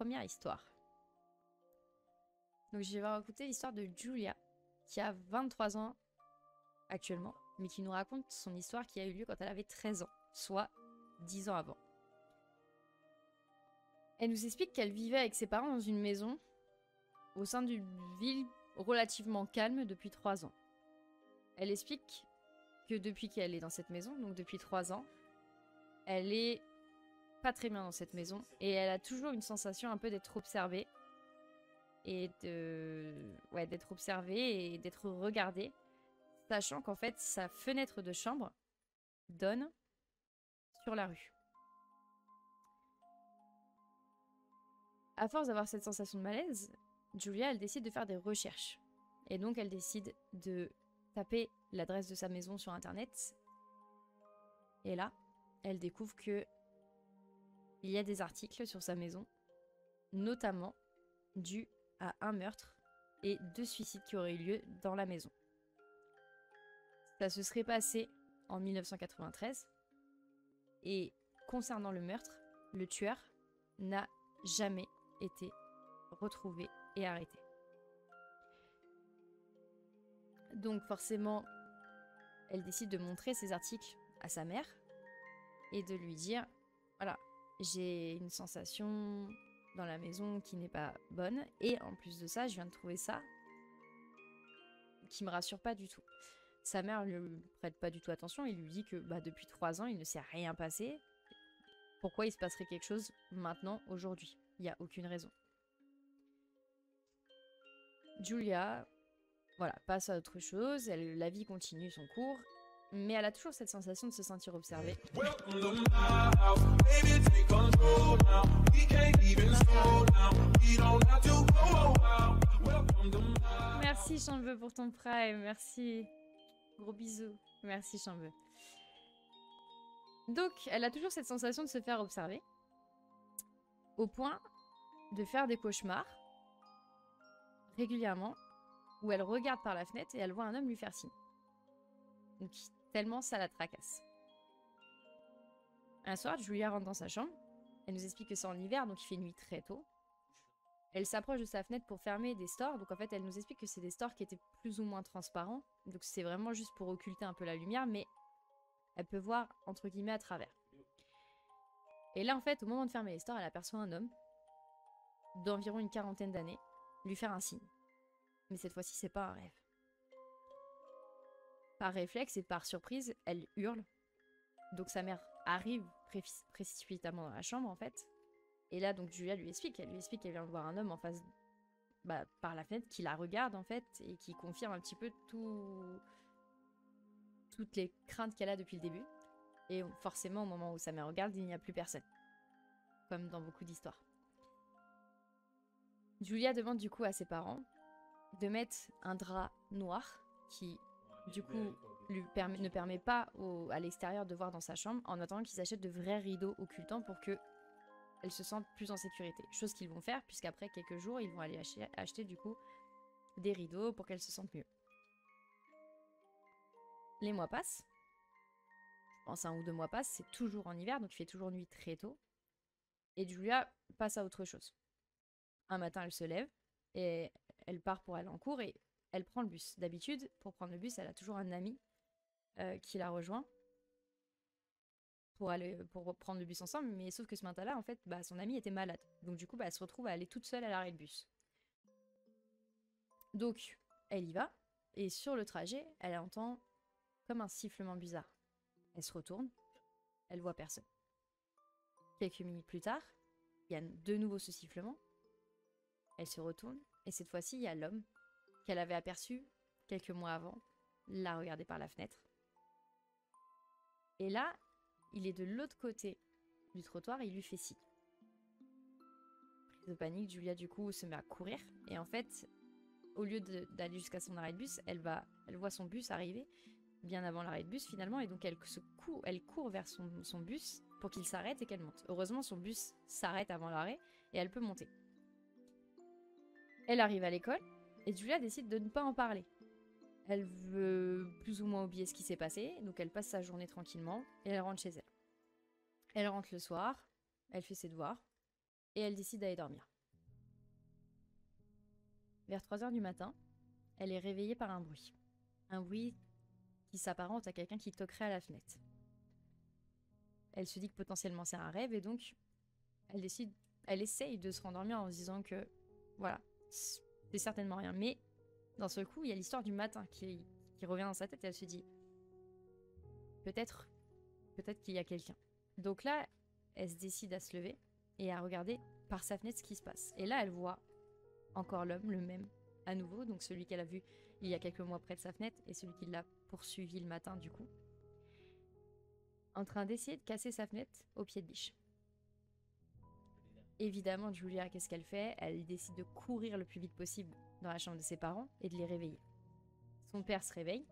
première histoire. Donc je vais raconter l'histoire de Julia, qui a 23 ans actuellement, mais qui nous raconte son histoire qui a eu lieu quand elle avait 13 ans, soit 10 ans avant. Elle nous explique qu'elle vivait avec ses parents dans une maison au sein d'une ville relativement calme depuis 3 ans. Elle explique que depuis qu'elle est dans cette maison, donc depuis 3 ans, elle est pas très bien dans cette maison et elle a toujours une sensation un peu d'être observée et d'être observée et d'être regardée, sachant qu'en fait sa fenêtre de chambre donne sur la rue. À force d'avoir cette sensation de malaise, Julia, elle décide de faire des recherches. Et donc, elle décide de taper l'adresse de sa maison sur Internet. Et là, elle découvre que il y a des articles sur sa maison, notamment dus à un meurtre et 2 suicides qui auraient eu lieu dans la maison. Ça se serait passé en 1993. Et concernant le meurtre, le tueur n'a jamais été retrouvé et arrêté. Donc forcément, elle décide de montrer ces articles à sa mère et de lui dire, voilà, j'ai une sensation dans la maison qui n'est pas bonne et en plus de ça, je viens de trouver ça qui me rassure pas du tout. Sa mère ne lui prête pas du tout attention et lui dit que depuis 3 ans, il ne s'est rien passé. Pourquoi il se passerait quelque chose maintenant, aujourd'hui? Il n'y a aucune raison. Julia, voilà, passe à autre chose, la vie continue son cours, mais elle a toujours cette sensation de se sentir observée. Merci Chambeux pour ton prime, merci. Gros bisous, merci Chambeux. Donc, elle a toujours cette sensation de se faire observer, au point de faire des cauchemars régulièrement, où elle regarde par la fenêtre et elle voit un homme lui faire signe. Donc, tellement ça la tracasse. Un soir, Julia rentre dans sa chambre. Elle nous explique que c'est en hiver, donc il fait nuit très tôt. Elle s'approche de sa fenêtre pour fermer des stores. Donc en fait, elle nous explique que c'est des stores qui étaient plus ou moins transparents. Donc c'est vraiment juste pour occulter un peu la lumière, mais elle peut voir, entre guillemets, à travers. Et là, en fait, au moment de fermer les stores, elle aperçoit un homme d'environ une 40aine d'années lui faire un signe. Mais cette fois-ci, c'est pas un rêve. Par réflexe et par surprise, elle hurle. Donc sa mère arrive précipitamment dans la chambre, en fait. Et là, donc Julia lui explique. Elle lui explique qu'elle vient de voir un homme en face, par la fenêtre, qui la regarde, en fait, et qui confirme un petit peu toutes les craintes qu'elle a depuis le début. Et forcément, au moment où sa mère regarde, il n'y a plus personne. Comme dans beaucoup d'histoires. Julia demande du coup à ses parents de mettre un drap noir qui, du coup, ne permet pas à l'extérieur de voir dans sa chambre, en attendant qu'ils achètent de vrais rideaux occultants pour qu'elle se sente plus en sécurité. Chose qu'ils vont faire, puisqu'après quelques jours, ils vont aller acheter du coup des rideaux pour qu'elle se sente mieux. Les mois passent. Je pense 1 ou 2 mois passent. C'est toujours en hiver, donc il fait toujours nuit très tôt. Et Julia passe à autre chose. Un matin, elle se lève et elle part pour aller en cours et elle prend le bus. D'habitude, pour prendre le bus, elle a toujours un ami qui la rejoint pour prendre le bus ensemble. Mais sauf que ce matin-là, en fait, son ami était malade. Donc du coup, elle se retrouve à aller toute seule à l'arrêt de bus. Donc, elle y va. Et sur le trajet, elle entend comme un sifflement bizarre. Elle se retourne. Elle voit personne. Quelques minutes plus tard, il y a de nouveau ce sifflement. Elle se retourne, et cette fois-ci, il y a l'homme qu'elle avait aperçu quelques mois avant, la regarder par la fenêtre. Et là, il est de l'autre côté du trottoir, et il lui fait signe. Prise de panique, Julia, du coup, se met à courir, et en fait, au lieu d'aller jusqu'à son arrêt de bus, elle voit son bus arriver, bien avant l'arrêt de bus finalement, et donc elle court vers son bus pour qu'il s'arrête et qu'elle monte. Heureusement, son bus s'arrête avant l'arrêt, et elle peut monter. Elle arrive à l'école et Julia décide de ne pas en parler. Elle veut plus ou moins oublier ce qui s'est passé, donc elle passe sa journée tranquillement et elle rentre chez elle. Elle rentre le soir, elle fait ses devoirs et elle décide d'aller dormir. Vers 3 heures du matin, elle est réveillée par un bruit. Un bruit qui s'apparente à quelqu'un qui toquerait à la fenêtre. Elle se dit que potentiellement c'est un rêve et donc elle essaye de se rendormir en se disant que voilà, c'est certainement rien. Mais d'un seul coup, il y a l'histoire du matin qui revient dans sa tête et elle se dit peut-être qu'il y a quelqu'un. Donc là, elle se décide à se lever et à regarder par sa fenêtre ce qui se passe. Et là, elle voit encore l'homme, le même, à nouveau, donc celui qu'elle a vu il y a quelques mois près de sa fenêtre et celui qui l'a poursuivi le matin du coup, en train d'essayer de casser sa fenêtre au pied de biche. Évidemment, Julia, qu'est-ce qu'elle fait? Elle décide de courir le plus vite possible dans la chambre de ses parents et de les réveiller. Son père se réveille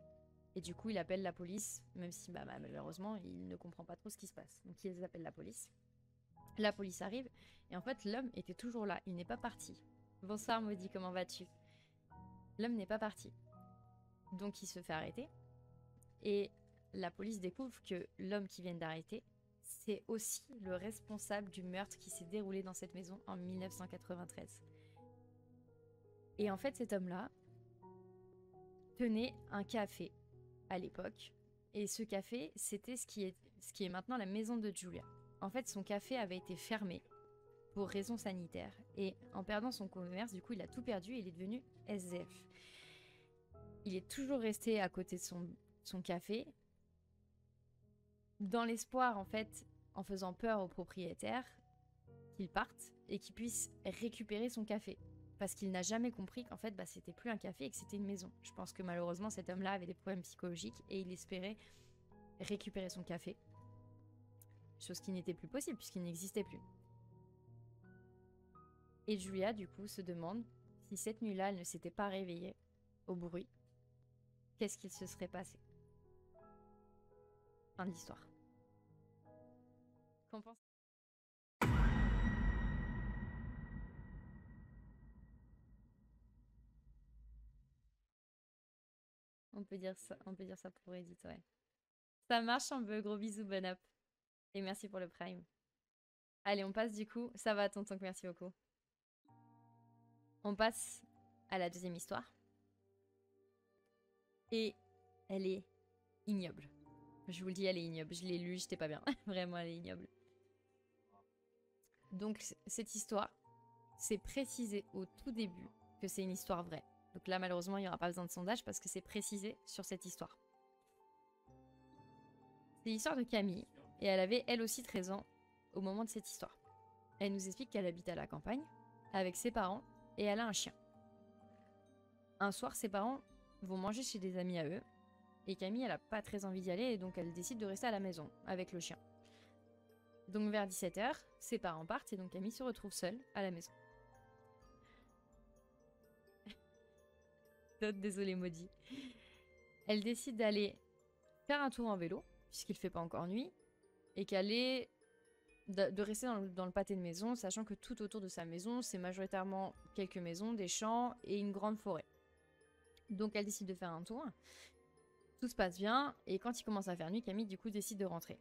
et du coup, il appelle la police, même si malheureusement, il ne comprend pas trop ce qui se passe. Donc, il appelle la police. La police arrive et en fait, l'homme était toujours là. Il n'est pas parti. Bonsoir, Maudit, comment vas-tu? L'homme n'est pas parti. Donc, il se fait arrêter et la police découvre que l'homme qui vient d'arrêter, c'est aussi le responsable du meurtre qui s'est déroulé dans cette maison en 1993. Et en fait, cet homme-là tenait un café à l'époque. Et ce café, c'était ce qui est maintenant la maison de Julia. En fait, son café avait été fermé pour raisons sanitaires. Et en perdant son commerce, du coup, il a tout perdu et il est devenu SDF. Il est toujours resté à côté de son café, dans l'espoir, en fait, en faisant peur aux propriétaires, qu'ils partent et qu'ils puissent récupérer son café. Parce qu'il n'a jamais compris qu'en fait, c'était plus un café et que c'était une maison. Je pense que malheureusement, cet homme-là avait des problèmes psychologiques et il espérait récupérer son café. Chose qui n'était plus possible puisqu'il n'existait plus. Et Julia, du coup, se demande si cette nuit-là, elle ne s'était pas réveillée au bruit. Qu'est-ce qu'il se serait passé? Fin de l'histoire. Qu'en pense? On peut dire ça pour Edith, ouais. Ça marche, un peu, gros bisous, bon app. Et merci pour le prime. Allez, on passe du coup. Ça va, tonton, merci beaucoup. On passe à la deuxième histoire. Et elle est ignoble. Je vous le dis, elle est ignoble. Je l'ai lu, j'étais pas bien. Vraiment, elle est ignoble. Donc, cette histoire, c'est précisé au tout début que c'est une histoire vraie. Donc là, malheureusement, il n'y aura pas besoin de sondage parce que c'est précisé sur cette histoire. C'est l'histoire de Camille. Et elle avait, elle aussi, 13 ans au moment de cette histoire. Elle nous explique qu'elle habite à la campagne avec ses parents et elle a un chien. Un soir, ses parents vont manger chez des amis à eux et Camille, elle a pas très envie d'y aller et donc elle décide de rester à la maison avec le chien. Donc vers 17h, ses parents partent et donc Camille se retrouve seule à la maison. Désolée, maudit. Elle décide d'aller faire un tour en vélo puisqu'il fait pas encore nuit et qu'elle est de rester dans le pâté de maison, sachant que tout autour de sa maison, c'est majoritairement quelques maisons, des champs et une grande forêt. Donc elle décide de faire un tour. Tout se passe bien, et quand il commence à faire nuit, Camille du coup décide de rentrer.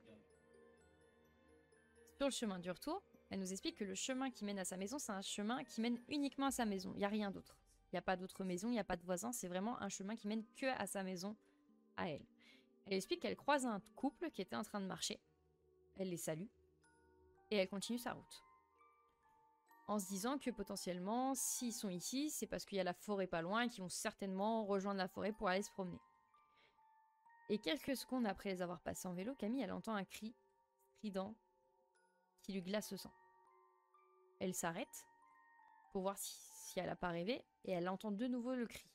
Sur le chemin du retour, elle nous explique que le chemin qui mène à sa maison, c'est un chemin qui mène uniquement à sa maison. Il n'y a rien d'autre. Il n'y a pas d'autres maisons, il n'y a pas de voisins, c'est vraiment un chemin qui mène que à sa maison, à elle. Elle explique qu'elle croise un couple qui était en train de marcher. Elle les salue. Et elle continue sa route. En se disant que potentiellement, s'ils sont ici, c'est parce qu'il y a la forêt pas loin et qu'ils vont certainement rejoindre la forêt pour aller se promener. Et quelques secondes après les avoir passés en vélo, Camille, elle entend un cri strident qui lui glace le sang. Elle s'arrête pour voir si elle n'a pas rêvé et elle entend de nouveau le cri.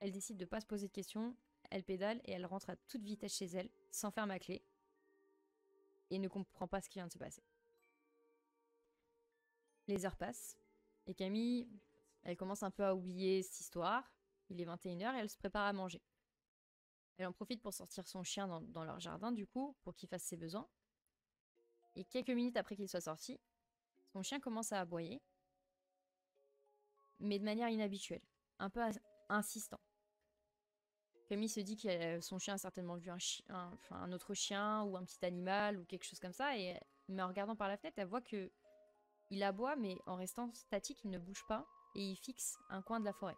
Elle décide de ne pas se poser de questions, elle pédale et elle rentre à toute vitesse chez elle, sans faire ma clé, et ne comprend pas ce qui vient de se passer. Les heures passent, et Camille, elle commence un peu à oublier cette histoire. Il est 21h et elle se prépare à manger. Elle en profite pour sortir son chien dans leur jardin, du coup, pour qu'il fasse ses besoins. Et quelques minutes après qu'il soit sorti, son chien commence à aboyer, mais de manière inhabituelle, un peu insistant. Camille se dit que son chien a certainement vu un autre chien ou un petit animal ou quelque chose comme ça, mais en regardant par la fenêtre, elle voit que il aboie, mais en restant statique, il ne bouge pas. et il fixe un coin de la forêt.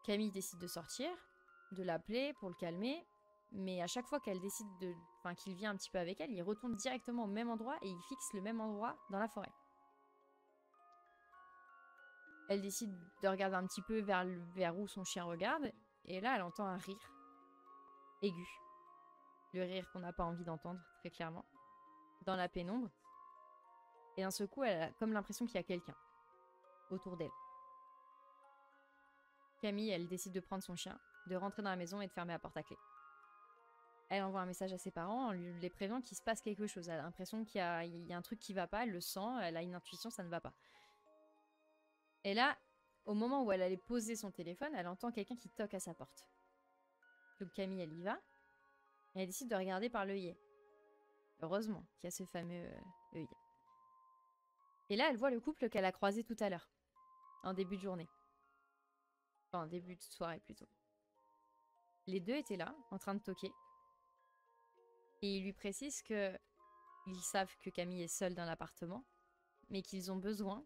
Camille décide de sortir, de l'appeler pour le calmer, mais à chaque fois qu'elle décide qu'il vient un petit peu avec elle, il retourne directement au même endroit et il fixe le même endroit dans la forêt. Elle décide de regarder un petit peu vers où son chien regarde, et là elle entend un rire aigu. Le rire qu'on n'a pas envie d'entendre, très clairement, dans la pénombre. Et d'un seul coup, elle a comme l'impression qu'il y a quelqu'un autour d'elle. Camille, elle décide de prendre son chien, de rentrer dans la maison et de fermer la porte à clé. Elle envoie un message à ses parents en les prévenant qu'il se passe quelque chose. Elle a l'impression qu'il y a un truc qui va pas, elle le sent, elle a une intuition, ça ne va pas. Et là, au moment où elle allait poser son téléphone, elle entend quelqu'un qui toque à sa porte. Donc Camille, elle y va, et elle décide de regarder par l'œillet. Heureusement qu'il y a ce fameux œil. Et là, elle voit le couple qu'elle a croisé tout à l'heure, en début de journée. Enfin, en début de soirée plutôt. Les deux étaient là, en train de toquer. Et ils lui précisent que ils savent que Camille est seule dans l'appartement, mais qu'ils ont besoin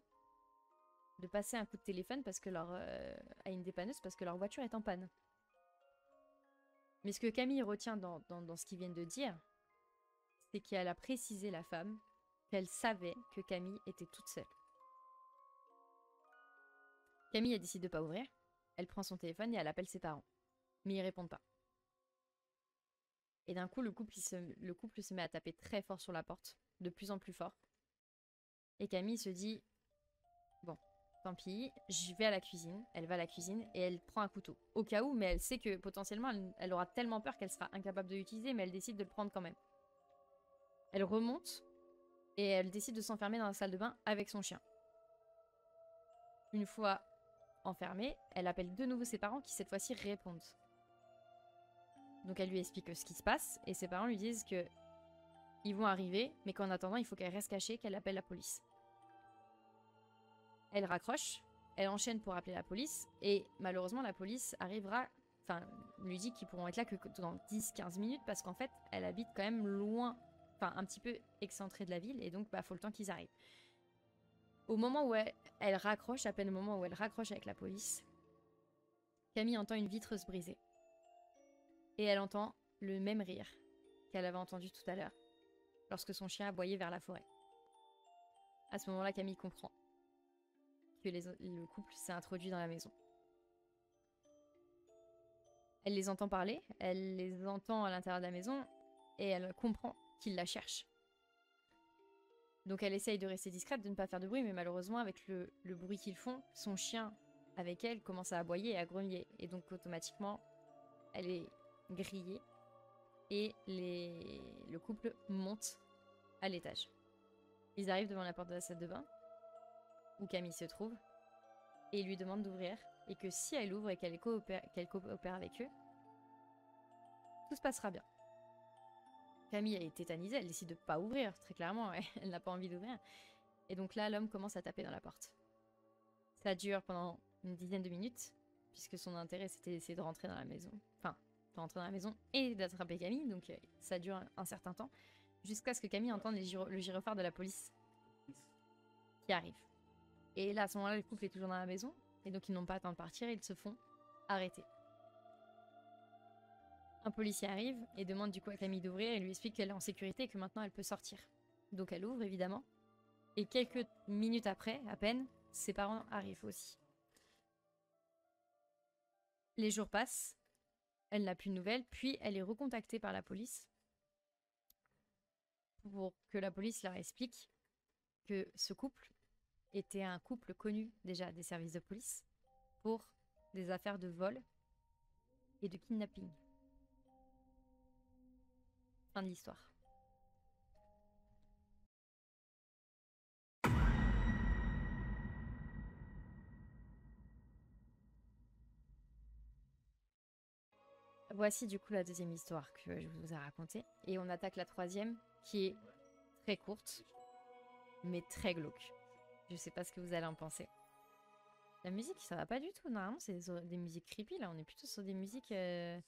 de passer un coup de téléphone parce que à une dépanneuse parce que leur voiture est en panne. Mais ce que Camille retient dans ce qu'ils viennent de dire, c'est qu'elle a précisé, la femme, qu'elle savait que Camille était toute seule. Camille, elle décide de pas ouvrir. Elle prend son téléphone et elle appelle ses parents. Mais ils répondent pas. Et d'un coup, le couple se met à taper très fort sur la porte, de plus en plus fort. Et Camille se dit, bon, tant pis, je vais à la cuisine. Elle va à la cuisine et elle prend un couteau. Au cas où, mais elle sait que potentiellement, elle aura tellement peur qu'elle sera incapable de l'utiliser, mais elle décide de le prendre quand même. Elle remonte et elle décide de s'enfermer dans la salle de bain avec son chien. Une fois enfermée, elle appelle de nouveau ses parents qui cette fois-ci répondent. Donc elle lui explique ce qui se passe et ses parents lui disent que ils vont arriver, mais qu'en attendant, il faut qu'elle reste cachée, qu'elle appelle la police. Elle raccroche, elle enchaîne pour appeler la police et malheureusement la police lui dit qu'ils pourront être là que dans 10-15 minutes parce qu'en fait, elle habite quand même loin, un petit peu excentrée de la ville et donc faut le temps qu'ils arrivent. Au moment où elle raccroche, à peine au moment où elle raccroche avec la police, Camille entend une vitre se briser. Et elle entend le même rire qu'elle avait entendu tout à l'heure, lorsque son chien aboyait vers la forêt. À ce moment-là, Camille comprend que le couple s'est introduit dans la maison. Elle les entend parler, elle les entend à l'intérieur de la maison, et elle comprend qu'ils la cherchent. Donc elle essaye de rester discrète, de ne pas faire de bruit, mais malheureusement, avec le bruit qu'ils font, son chien, avec elle, commence à aboyer et à grogner. Et donc automatiquement, elle est grillée, et le couple monte à l'étage. Ils arrivent devant la porte de la salle de bain, où Camille se trouve, et ils lui demandent d'ouvrir, et que si elle ouvre et qu'elle coopère avec eux, tout se passera bien. Camille est tétanisée, elle décide de ne pas ouvrir, très clairement, elle n'a pas envie d'ouvrir. Et donc là, l'homme commence à taper dans la porte. Ça dure pendant une dizaine de minutes, puisque son intérêt c'était d'essayer de rentrer dans la maison. Enfin, de rentrer dans la maison et d'attraper Camille, donc ça dure un certain temps, jusqu'à ce que Camille entende le gyrophare de la police qui arrive. Et là, à ce moment-là, le couple est toujours dans la maison, et donc ils n'ont pas le temps de partir, ils se font arrêter. Un policier arrive et demande du coup à Camille d'ouvrir et lui explique qu'elle est en sécurité et que maintenant elle peut sortir. Donc elle ouvre évidemment, et quelques minutes après, à peine, ses parents arrivent aussi. Les jours passent, elle n'a plus de nouvelles, puis elle est recontactée par la police pour que la police leur explique que ce couple était un couple connu déjà des services de police pour des affaires de vol et de kidnapping. Fin de l'histoire. Voici du coup la deuxième histoire que je vous ai racontée. Et on attaque la troisième qui est très courte, mais très glauque. Je sais pas ce que vous allez en penser. La musique, ça va pas du tout. Normalement, c'est des musiques creepy. Là, on est plutôt sur des musiques... Je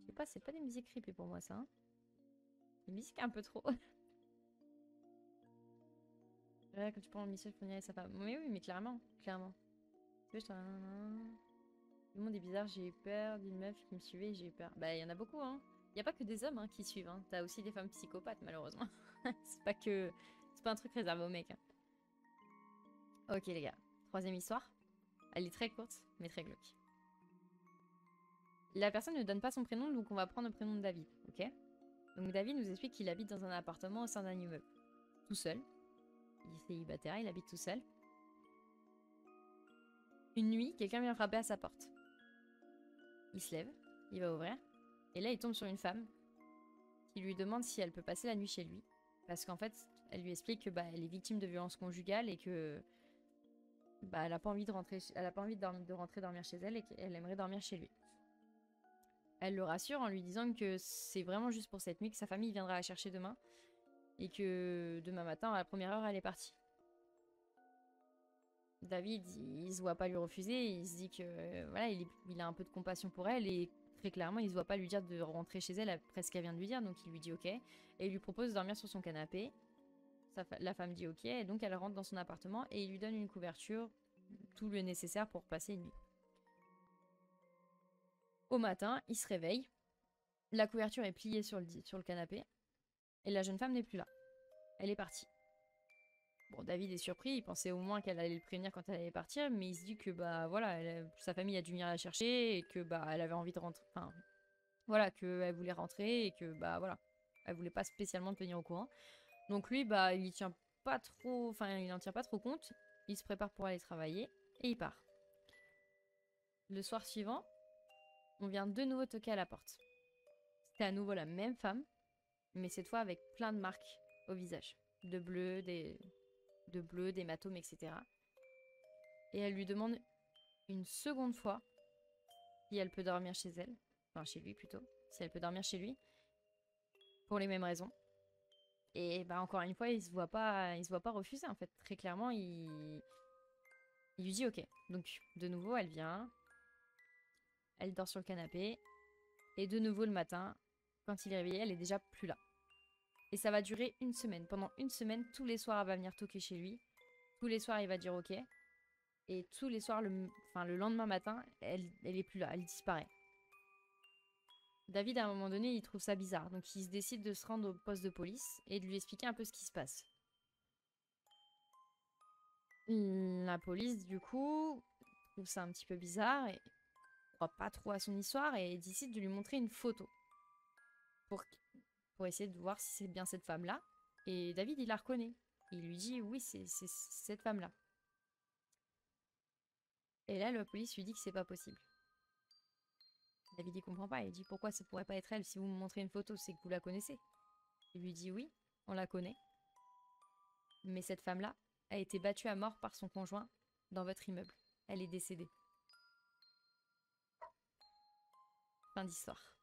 sais pas, c'est pas des musiques creepy pour moi, ça. Hein, des musiques un peu trop... Ouais, quand tu prends le message pour dire sa femme. Mais oui, mais clairement, clairement. Tu vois, le monde est bizarre, j'ai eu peur d'une meuf qui me suivait et j'ai eu peur. Bah, il y en a beaucoup, hein. Il y a pas que des hommes hein, qui suivent, hein. T'as aussi des femmes psychopathes, malheureusement. C'est pas que... C'est pas un truc réservé aux mecs, hein. Ok, les gars. Troisième histoire. Elle est très courte, mais très glauque. La personne ne donne pas son prénom, donc on va prendre le prénom de David, ok? Donc David nous explique qu'il habite dans un appartement au sein d'un immeuble. Tout seul. Il est célibataire, il habite tout seul. Une nuit, quelqu'un vient frapper à sa porte. Il se lève, il va ouvrir, et là il tombe sur une femme qui lui demande si elle peut passer la nuit chez lui. Parce qu'en fait, elle lui explique que bah, elle est victime de violences conjugales et que bah, elle a pas envie de rentrer, elle a pas envie de rentrer dormir chez elle et qu'elle aimerait dormir chez lui. Elle le rassure en lui disant que c'est vraiment juste pour cette nuit, que sa famille viendra la chercher demain et que demain matin, à la première heure, elle est partie. David, il se voit pas lui refuser, il se dit que voilà, il a un peu de compassion pour elle et très clairement, il se voit pas lui dire de rentrer chez elle après ce qu'elle vient de lui dire, donc il lui dit ok et il lui propose de dormir sur son canapé. La femme dit ok et donc elle rentre dans son appartement et il lui donne une couverture, tout le nécessaire pour passer une nuit. Au matin, il se réveille, la couverture est pliée sur le canapé et la jeune femme n'est plus là. Elle est partie. Bon, David est surpris, il pensait au moins qu'elle allait le prévenir quand elle allait partir, mais il se dit que bah voilà, sa famille a dû venir la chercher et que bah elle avait envie de rentrer, enfin voilà, qu'elle voulait rentrer et que bah voilà, elle voulait pas spécialement le tenir au courant. Donc lui bah il tient pas trop, enfin il en tient pas trop compte, il se prépare pour aller travailler et il part. Le soir suivant, on vient de nouveau toquer à la porte. C'était à nouveau la même femme, mais cette fois avec plein de marques au visage, de bleu, d'hématomes, etc. Et elle lui demande une seconde fois si elle peut dormir chez elle, enfin chez lui plutôt, si elle peut dormir chez lui, pour les mêmes raisons. Et bah encore une fois, il se voit pas refuser en fait. Très clairement, il lui dit ok. Donc de nouveau, elle vient, elle dort sur le canapé, et de nouveau le matin, quand il est réveillé, elle est déjà plus là. Et ça va durer une semaine. Pendant une semaine, tous les soirs, elle va venir toquer chez lui. Tous les soirs, il va dire ok. Et tous les soirs, le lendemain matin, elle est plus là, elle disparaît. David, à un moment donné, il trouve ça bizarre, donc il se décide de se rendre au poste de police et de lui expliquer un peu ce qui se passe. La police, du coup, trouve ça un petit peu bizarre et croit pas trop à son histoire et décide de lui montrer une photo pour, pour essayer de voir si c'est bien cette femme-là. Et David, il la reconnaît. Il lui dit oui, c'est cette femme-là. Et là, la police lui dit que c'est pas possible. David, il comprend pas. Il dit pourquoi ça pourrait pas être elle si vous me montrez une photo, c'est que vous la connaissez. Il lui dit oui, on la connaît. Mais cette femme-là a été battue à mort par son conjoint dans votre immeuble. Elle est décédée. Fin d'histoire.